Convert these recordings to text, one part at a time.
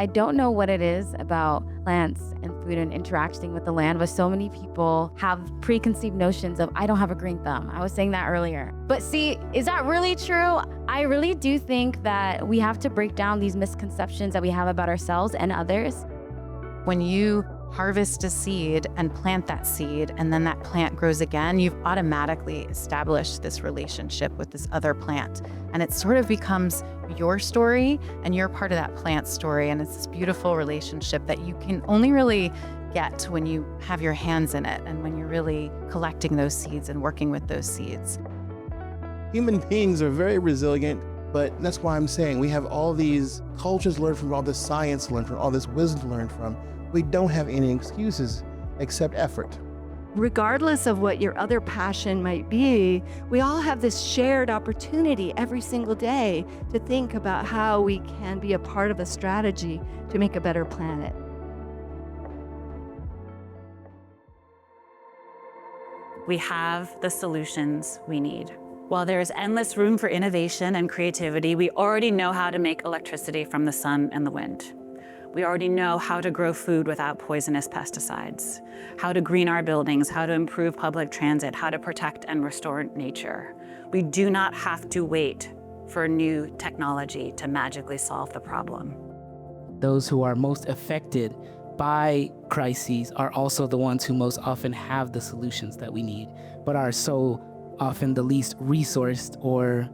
I don't know what it is about plants and food and interacting with the land, but so many people have preconceived notions of, I don't have a green thumb. I was saying that earlier. But see, is that really true? I really do think that we have to break down these misconceptions that we have about ourselves and others. When you harvest a seed and plant that seed, and then that plant grows again, you've automatically established this relationship with this other plant. And it sort of becomes your story, and you're part of that plant's story. And it's this beautiful relationship that you can only really get when you have your hands in it and when you're really collecting those seeds and working with those seeds. Human beings are very resilient, but that's why I'm saying we have all these cultures to learn from, all this science to learn from, all this wisdom to learn from. We don't have any excuses except effort. Regardless of what your other passion might be, we all have this shared opportunity every single day to think about how we can be a part of a strategy to make a better planet. We have the solutions we need. While there is endless room for innovation and creativity, we already know how to make electricity from the sun and the wind. We already know how to grow food without poisonous pesticides, how to green our buildings, how to improve public transit, how to protect and restore nature. We do not have to wait for new technology to magically solve the problem. Those who are most affected by crises are also the ones who most often have the solutions that we need, but are so often the least resourced or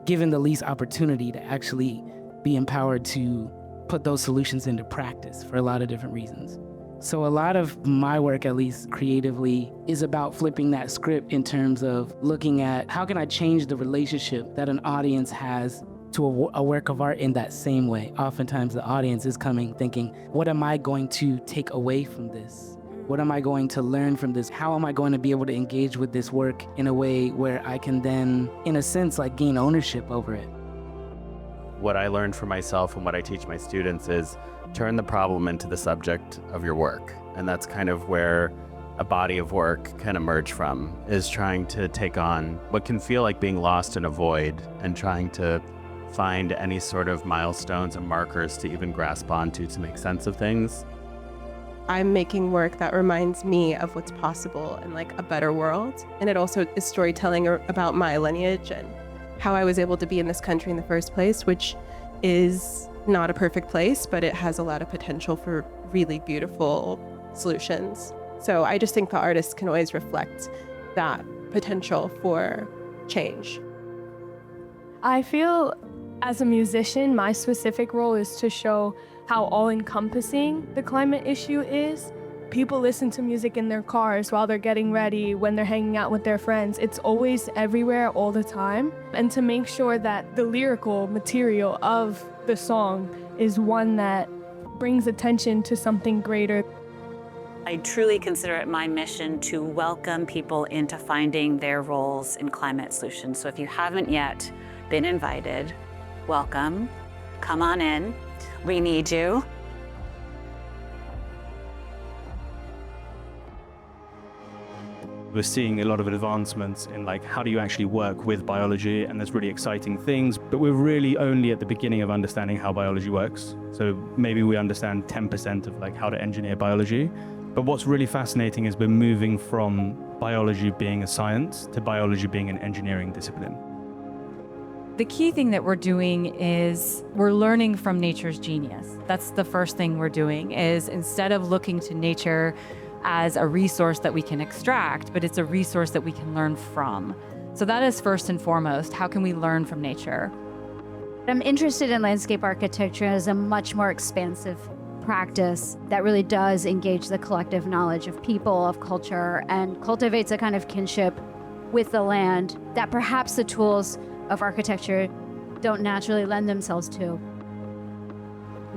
given the least opportunity to actually be empowered to put those solutions into practice for a lot of different reasons. So a lot of my work, at least creatively, is about flipping that script in terms of looking at how can I change the relationship that an audience has to a work of art in that same way. Oftentimes the audience is coming thinking, what am I going to take away from this? What am I going to learn from this? How am I going to be able to engage with this work in a way where I can then, in a sense, like gain ownership over it? What I learned for myself and what I teach my students is turn the problem into the subject of your work. And that's kind of where a body of work can emerge from, is trying to take on what can feel like being lost in a void and trying to find any sort of milestones and markers to even grasp onto to make sense of things. I'm making work that reminds me of what's possible in like a better world. And it also is storytelling about my lineage and how I was able to be in this country in the first place, which is not a perfect place, but it has a lot of potential for really beautiful solutions. So I just think the artist can always reflect that potential for change. I feel as a musician, my specific role is to show how all-encompassing the climate issue is. People listen to music in their cars while they're getting ready, when they're hanging out with their friends. It's always everywhere all the time. And to make sure that the lyrical material of the song is one that brings attention to something greater. I truly consider it my mission to welcome people into finding their roles in climate solutions. So if you haven't yet been invited, welcome, come on in, we need you. We're seeing a lot of advancements in like how do you actually work with biology, and there's really exciting things, but we're really only at the beginning of understanding how biology works. So maybe we understand 10% of like how to engineer biology. But what's really fascinating is we're moving from biology being a science to biology being an engineering discipline. The key thing that we're doing is we're learning from nature's genius. That's the first thing we're doing, is instead of looking to nature as a resource that we can extract, but it's a resource that we can learn from. So that is first and foremost, how can we learn from nature? I'm interested in landscape architecture as a much more expansive practice that really does engage the collective knowledge of people, of culture, and cultivates a kind of kinship with the land that perhaps the tools of architecture don't naturally lend themselves to.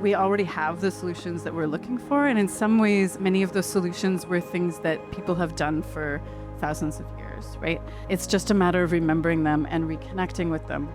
We already have the solutions that we're looking for, and in some ways, many of those solutions were things that people have done for thousands of years, right? It's just a matter of remembering them and reconnecting with them.